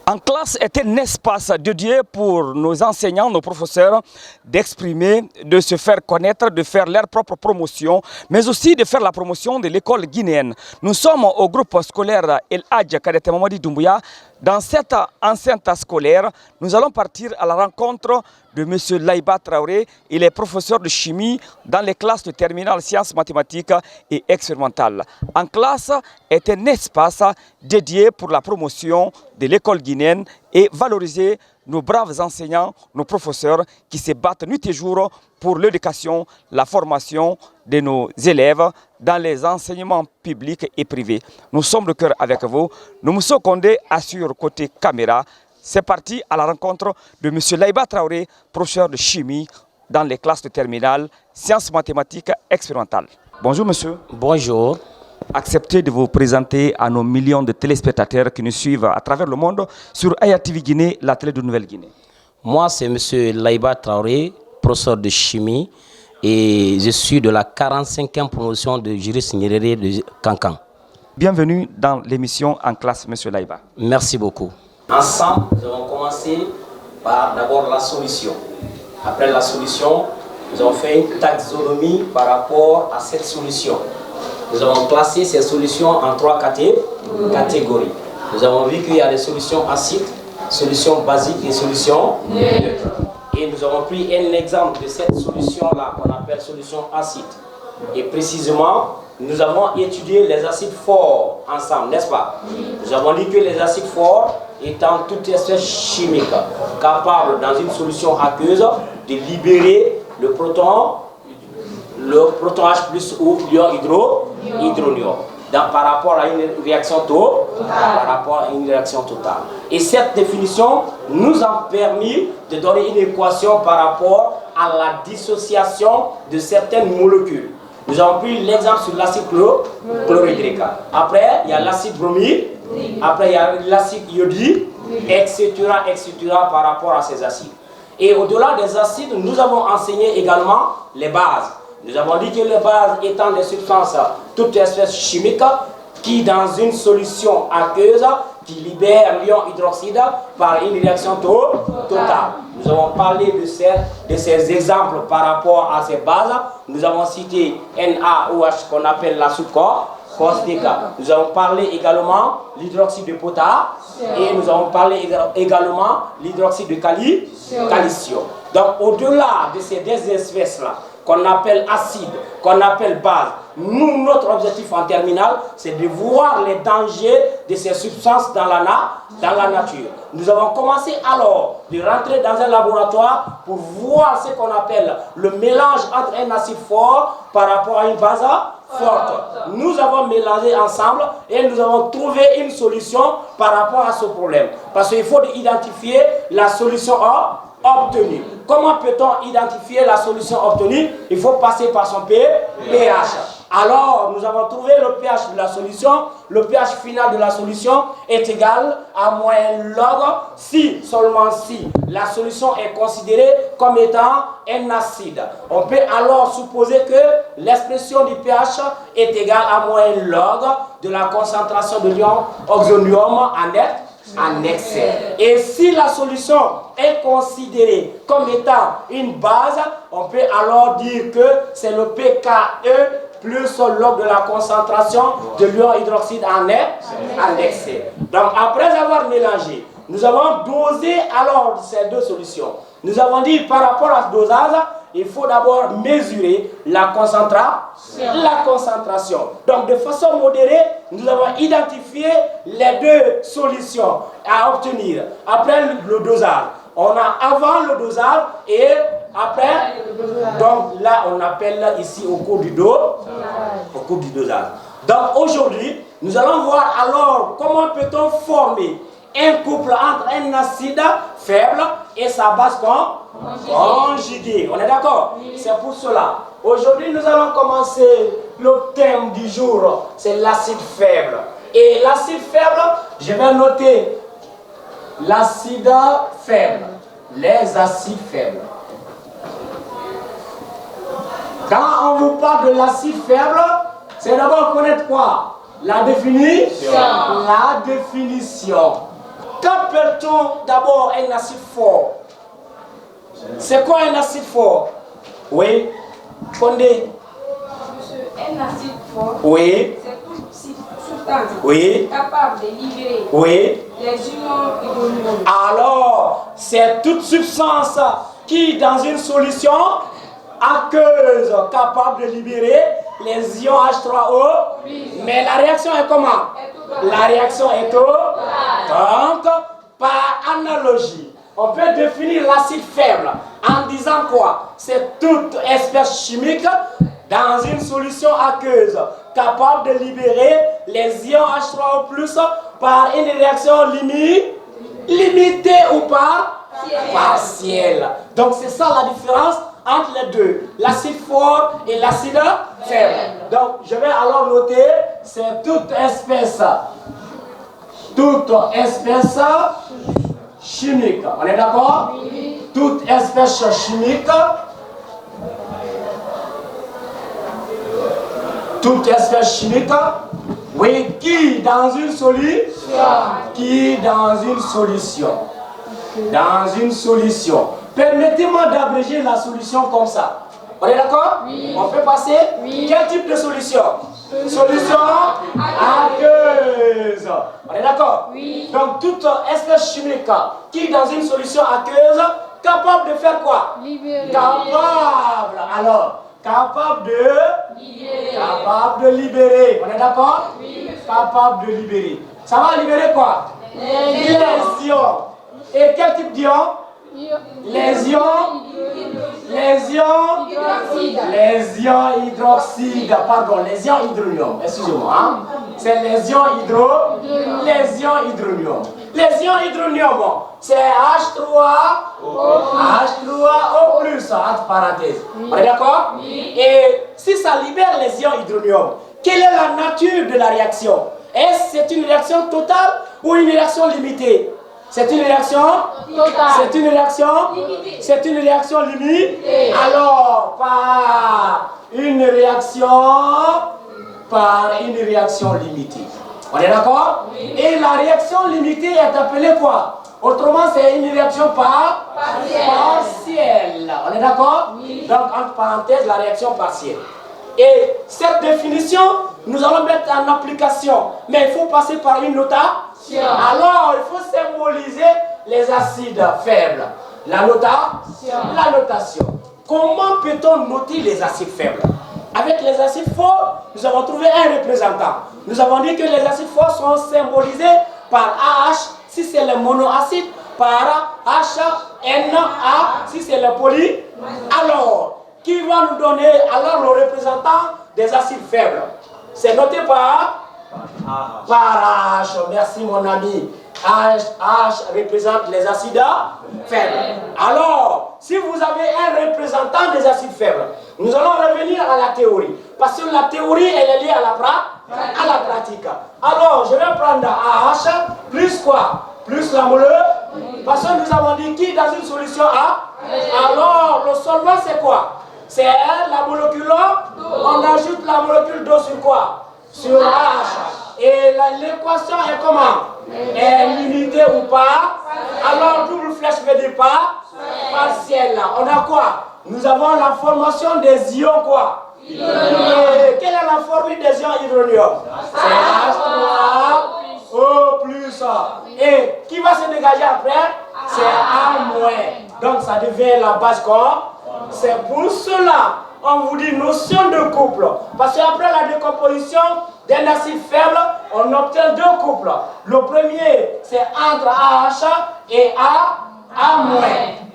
En classe est un espace dédié pour nos enseignants, nos professeurs, d'exprimer, de se faire connaître, de faire leur propre promotion, mais aussi de faire la promotion de l'école guinéenne. Nous sommes au groupe scolaire El Hadj Kadete Mamadi Doumbouya. Dans cette enceinte scolaire, nous allons partir à la rencontre de M. Laïba Traoré. Il est professeur de chimie dans les classes de terminale sciences mathématiques et expérimentales. En classe est un espace dédié pour la promotion de l'école guinéenne et valoriser nos braves enseignants, nos professeurs qui se battent nuit et jour pour l'éducation, la formation de nos élèves dans les enseignements publics et privés. Nous sommes de cœur avec vous. Nous Mousso Condé assure côté caméra. C'est parti à la rencontre de M. Laïba Traoré, professeur de chimie dans les classes de terminale, sciences mathématiques expérimentales. Bonjour monsieur. Bonjour. Acceptez de vous présenter à nos millions de téléspectateurs qui nous suivent à travers le monde sur Aya TV Guinée, la télé de Nouvelle-Guinée. Moi, c'est M. Laïba Traoré, professeur de chimie, et je suis de la 45e promotion de juriste Nyerere de Cancan. Bienvenue dans l'émission En classe, M. Laïba. Merci beaucoup. Ensemble, nous allons commencer par d'abord la solution. Après la solution, nous avons fait une taxonomie par rapport à cette solution. Nous avons classé ces solutions en 3 catégories. Nous avons vu qu'il y a des solutions acides, solutions basiques et solutions neutres. Et nous avons pris un exemple de cette solution-là qu'on appelle solution acide. Et précisément, nous avons étudié les acides forts ensemble, n'est-ce pas? Nous avons dit que les acides forts étant toute espèce chimique capable dans une solution aqueuse de libérer le proton H+ ou l'ion hydronium par rapport à une réaction totale. Et cette définition nous a permis de donner une équation par rapport à la dissociation de certaines molécules. Nous avons pris l'exemple sur l'acide chlorhydrique. Après, il y a l'acide bromique. Après, il y a l'acide iodique, etc., par rapport à ces acides. Et au-delà des acides, nous avons enseigné également les bases. Nous avons dit que les bases étant des substances, toute espèce chimique, qui dans une solution aqueuse, qui libère l'ion hydroxyde par une réaction totale. Nous avons parlé de ces exemples par rapport à ces bases. Nous avons cité NaOH qu'on appelle la soude caustique. Nous avons parlé également l'hydroxyde de potasse et nous avons parlé également l'hydroxyde de calcium. Donc au-delà de ces deux espèces-là, qu'on appelle acide, qu'on appelle base, nous, notre objectif en terminale, c'est de voir les dangers de ces substances dans la nature. Nous avons commencé alors de rentrer dans un laboratoire pour voir ce qu'on appelle le mélange entre un acide fort par rapport à une base forte. Nous avons mélangé ensemble et nous avons trouvé une solution par rapport à ce problème. Parce qu'il faut identifier la solution obtenue. Comment peut-on identifier la solution obtenue? Il faut passer par son pH. Alors, nous avons trouvé le pH de la solution. Le pH final de la solution est égal à moyenne log si, seulement si, la solution est considérée comme étant un acide. On peut alors supposer que l'expression du pH est égale à moyenne log de la concentration de l'ion oxonium en excès. Et si la solution est considérée comme étant une base, on peut alors dire que c'est le pKe plus log de la concentration de l'ion hydroxyde en excès. Donc après avoir mélangé, nous avons dosé alors ces deux solutions. Nous avons dit par rapport à ce dosage, il faut d'abord mesurer la concentration. Donc de façon modérée, nous avons identifié les deux solutions à obtenir. Après le dosage, on a avant le dosage et après, donc là on appelle ici au cours du dosage. Donc aujourd'hui, nous allons voir alors comment peut-on former un couple entre un acide faible et sa base conjuguée. On est d'accord? C'est pour cela. Aujourd'hui, nous allons commencer le thème du jour, c'est l'acide faible. Et l'acide faible, je vais noter l'acide faible, les acides faibles. Quand on vous parle de l'acide faible, c'est d'abord connaître quoi? La définition. Qu'appelle Définissons d'abord un acide fort. C'est quoi un acide fort? Oui, Condé. Un acide fort, Oui, c'est toute substance oui, capable de libérer oui. les ions hydronium. Alors, c'est toute substance qui, dans une solution aqueuse, capable de libérer les ions H3O. Mais la réaction est comment? La réaction est donc, par analogie, on peut définir l'acide faible en disant quoi? C'est toute espèce chimique dans une solution aqueuse capable de libérer les ions H3O+, par une réaction limitée ou partielle. Donc c'est ça la différence entre les deux, l'acide fort et l'acide faible. Donc je vais alors noter, c'est toute espèce chimique. On est d'accord? Oui. Toute espèce chimique. Toute espèce chimique. Oui, qui dans une solution. Dans une solution. Permettez-moi d'abréger la solution comme ça. On est d'accord? Oui. On peut passer? Oui. Quel type de solution? Solution aqueuse. On est d'accord? Oui. Donc toute espèce chimique qui dans une solution aqueuse capable de faire quoi? Libérer. Capable. Alors, capable de libérer. On est d'accord? Oui. Capable de libérer. Ça va libérer quoi? Les ions. Et quel type d'ions? Les ions hydroxyde, pardon, les ions hydronium, excusez-moi, hein? C'est les ions hydronium. Les ions hydronium, c'est H3O+, entre parenthèses. On est d'accord? Et si ça libère les ions hydronium, quelle est la nature de la réaction? Est-ce que c'est une réaction totale ou une réaction limitée? C'est une réaction totale. C'est une réaction limitée. Alors, par une réaction limitée. On est d'accord? Oui. Et la réaction limitée est appelée quoi? Autrement, c'est une réaction partielle. On est d'accord? Oui. Donc, entre parenthèses, la réaction partielle. Et cette définition, nous allons mettre en application. Mais il faut passer par une notation. Alors, il faut symboliser les acides faibles. La notation. Comment peut-on noter les acides faibles? Avec les acides forts, nous avons trouvé un représentant. Nous avons dit que les acides forts sont symbolisés par AH si c'est le monoacide, par HNA si c'est le poly. Alors, qui va nous donner alors le représentant des acides faibles? C'est noté par H. Merci mon ami. H représente les acides faibles. Alors, si vous avez un représentant des acides faibles, nous allons revenir à la théorie. Parce que la théorie, elle est liée à la pratique. Alors, je vais prendre AH plus quoi? Plus la molécule. Parce que nous avons dit qui dans une solution A? Alors, le solvant c'est quoi? C'est la molécule. On ajoute la molécule d'eau sur quoi? Sur H. Et l'équation est comment? Est limitée ou pas? Alors double flèche veut dire pas? Partielle. On a quoi? Nous avons la formation des ions quoi? Et quelle est la formule des ions hydronium? C'est H3O+. Et qui va se dégager après? C'est A-. Donc ça devient la base quoi? C'est pour cela on vous dit notion de couple. Parce qu'après la décomposition d'un acide faible, on obtient deux couples. Le premier, c'est entre AH et A-.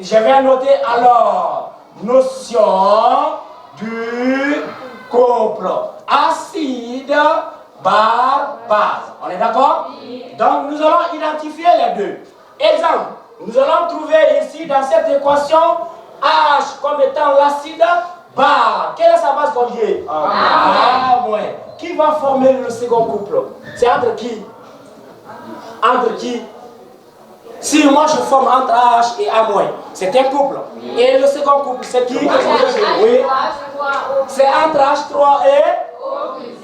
Je vais noter alors notion du couple. Acide, base. On est d'accord? Donc nous allons identifier les deux. Exemple, nous allons trouver ici dans cette équation H comme étant l'acide bar. Quelle est sa base conjuguée? A-. Qui va former le second couple? C'est entre qui? Entre qui? Si moi je forme entre AH et A-, c'est un couple. Et le second couple, c'est qui? Oui. C'est entre H3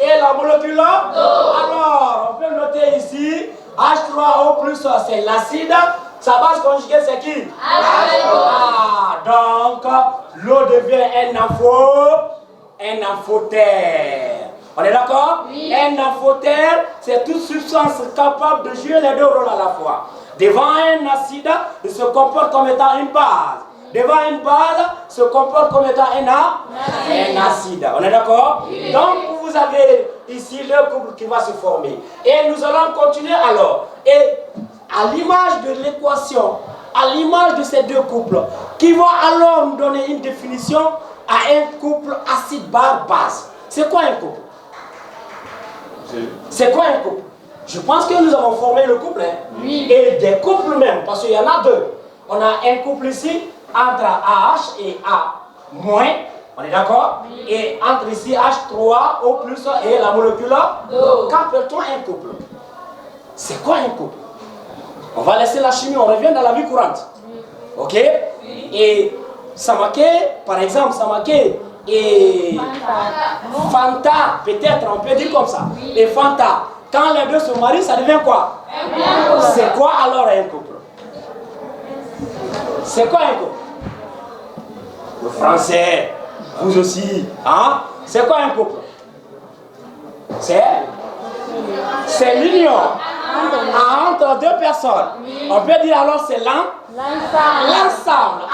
et la molécule. Alors, on peut noter ici, H3O+, c'est l'acide. Sa base conjuguée, c'est qui? Donc, l'eau devient un amphotère. On est d'accord? Oui. Un amphotère, c'est toute substance capable de jouer les deux rôles à la fois. Devant un acide, il se comporte comme étant une base. Devant une base, se comporte comme étant un acide. On est d'accord? Oui. Donc, vous avez ici le couple qui va se former. Et nous allons continuer alors. Et à l'image de l'équation, à l'image de ces deux couples, qui vont alors nous donner une définition à un couple acide-base. C'est quoi un couple? C'est quoi un couple? Je pense que nous avons formé le couple. Hein? Oui. Et des couples même, parce qu'il y en a deux. On a un couple ici entre AH et A-. On est d'accord? Oui. Et entre ici H3, O+, et la molécule d'eau. Qu'appelle-t-on un couple? C'est quoi un couple? On va laisser la chimie, on revient dans la vie courante. Ok? Oui. Et Samake, par exemple, Samake et Fanta, peut-être, on peut dire comme ça. Oui. Et Fanta, quand les deux se marient, ça devient quoi? C'est quoi alors un couple? C'est quoi un couple? Le français, vous aussi. Hein? C'est quoi un couple? C'est l'union entre deux personnes. Oui. On peut dire alors c'est l'ensemble.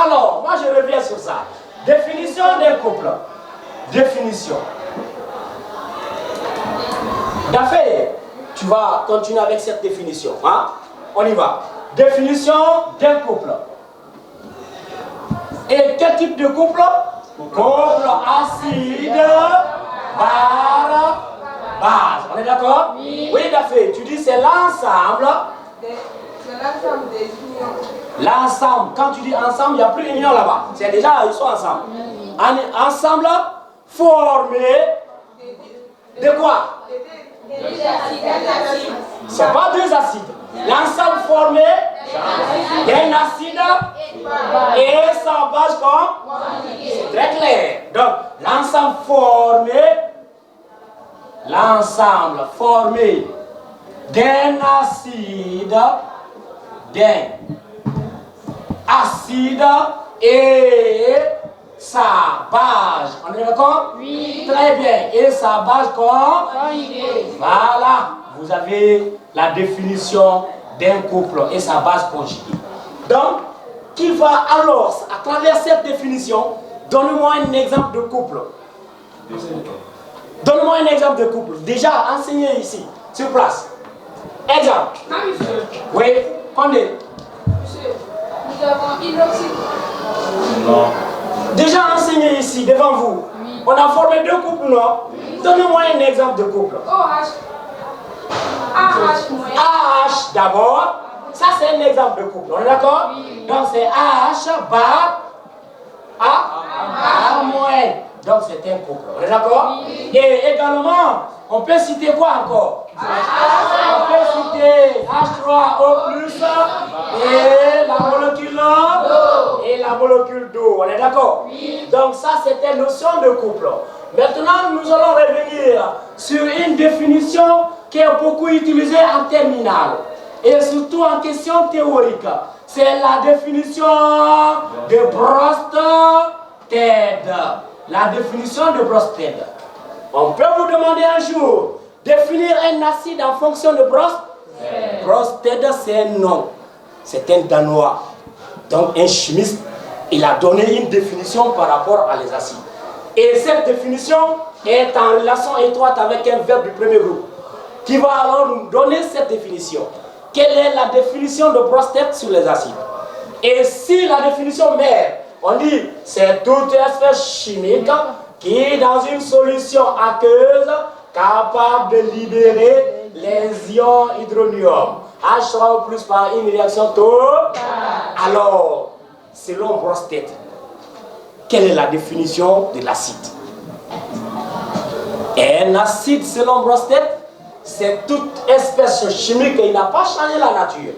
Alors, moi je reviens sur ça. Définition d'un couple. Définition. D'affaire, tu vas continuer avec cette définition. Hein? On y va. Définition d'un couple. Et quel type de couple? Couple acide, base. On est d'accord? Oui. Oui, d'affaire. Tu dis c'est l'ensemble. C'est l'ensemble des unions. L'ensemble. Quand tu dis ensemble, il n'y a plus d'union là-bas. C'est déjà, ils sont ensemble. Ensemble, formé de quoi? C'est pas deux acides. L'ensemble formé d'un acide et sa base comme? C'est très clair. Donc, l'ensemble formé d'un acide et sa base. On est d'accord? Oui. Très bien. Et sa base conjuguée. Voilà. Vous avez la définition d'un couple et sa base conjuguée. Donc, qui va alors, à travers cette définition, donne-moi un exemple de couple. Donne-moi un exemple de couple. Déjà enseigné ici, sur place. Exemple. Ah, monsieur. Oui, combien? Monsieur, nous avons hydroxyde. Non. Déjà enseigné ici, devant vous. Oui. On a formé deux couples, non? Oui. Donnez-moi un exemple de couple. OH. AH. AH d'abord. Ça, c'est un exemple de couple. On est d'accord? Oui. Donc, c'est AH bar A moins. Donc, c'est un couple. On est d'accord? Oui. Et également, on peut citer quoi encore? On peut citer H3O+, et la molécule d'eau. Et la molécule d'eau. On est d'accord? Oui. Donc, ça, c'était notion de couple. Maintenant, nous allons revenir sur une définition qui est beaucoup utilisée en terminale. Et surtout en question théorique. C'est la définition de Bronsted. La définition de Bronsted. On peut vous demander un jour, définir un acide en fonction de Bronsted. Bronsted, c'est un nom. C'est un Danois. Donc un chimiste, il a donné une définition par rapport à les acides. Et cette définition est en relation étroite avec un verbe du premier groupe, qui va alors nous donner cette définition. Quelle est la définition de Bronsted sur les acides? Et si la définition mère, on dit c'est toute espèce chimique qui, dans une solution aqueuse, capable de libérer les ions hydronium, H3O+ par une réaction totale. Alors, selon Bronsted, quelle est la définition de l'acide? Un acide, selon Bronsted, c'est toute espèce chimique. Il n'a pas changé la nature.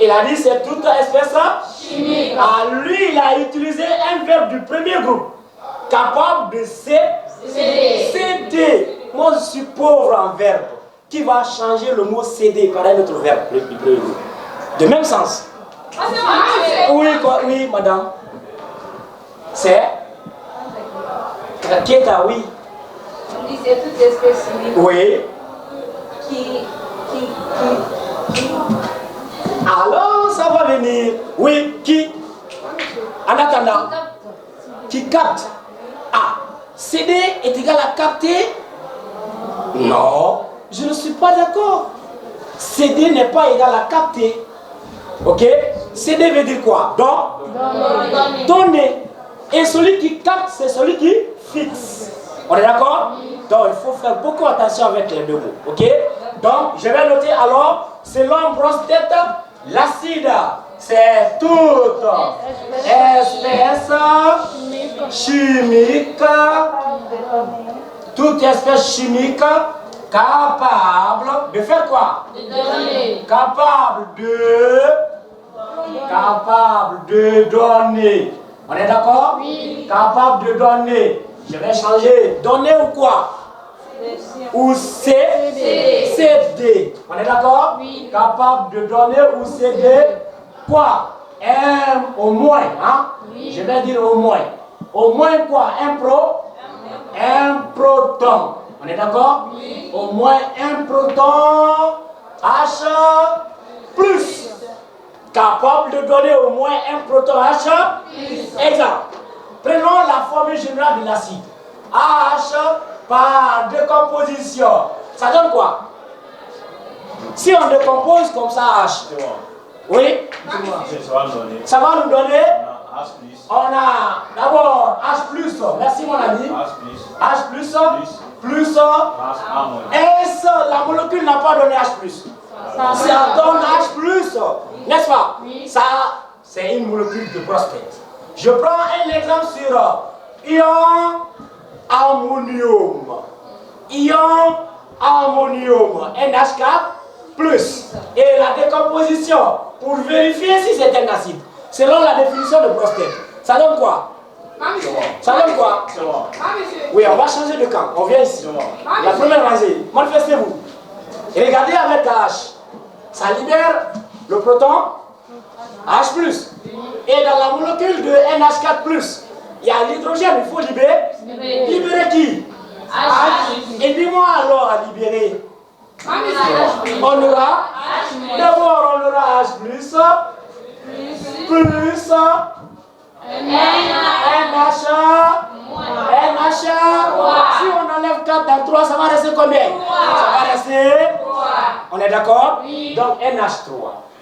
Il a dit c'est toute espèce chimique. À lui, il a utilisé un verbe du premier groupe, capable de céder. Moi, je suis pauvre en verbe. Qui va changer le mot céder par un autre verbe du premier groupe? De même sens. Oui, quoi, oui, madame. C'est Keta, oui. On dit c'est toute espèce chimique Oui. qui Alors, ça va venir. Oui, qui? En attendant, qui capte. Ah, CD est égal à capter? Non, je ne suis pas d'accord. CD n'est pas égal à capter. Ok? CD veut dire quoi? Donner. Et celui qui capte, c'est celui qui fixe. On est d'accord? Donc, il faut faire beaucoup attention avec les deux mots. Ok? Donc, je vais noter alors, selon Bronsted, l'acide, c'est toute espèce chimique, toute espèce chimique capable de faire quoi? Capable de donner. On est d'accord? Oui. Capable de donner. Je vais changer. Donner ou quoi? Ou CD. On est d'accord? Oui. Capable de donner ou céder quoi? Au moins. Hein? Oui. Je vais dire au moins. Au moins quoi? Un proton. On est d'accord? Oui. Au moins un proton H plus. Capable de donner au moins un proton H. Exemple. Prenons la formule générale de l'acide. H par décomposition. Ça donne quoi? Si on décompose comme ça H. Oui? Ça va nous donner? On a d'abord H plus. Merci mon ami. H plus. S, la molécule n'a pas donné H plus. Ça donne H plus. N'est-ce pas? Ça, c'est une molécule de Bronsted. Je prends un exemple sur ion ammonium. Ion ammonium, NH4 plus. Et la décomposition, pour vérifier si c'est un acide, selon la définition de Bronsted, ça donne quoi? Ça donne quoi? Oui, on va changer de camp. On vient ici. La première, vas-y, manifestez-vous. Et regardez avec H. Ça libère le proton H+. Et dans la molécule de NH4+, il y a l'hydrogène, il faut libérer. Libérer qui? H. Et dis-moi alors à libérer. On aura, d'abord on aura H+, plus NH. Si on enlève 4 dans 3, ça va rester combien? Ça va rester. On est d'accord? Donc NH3.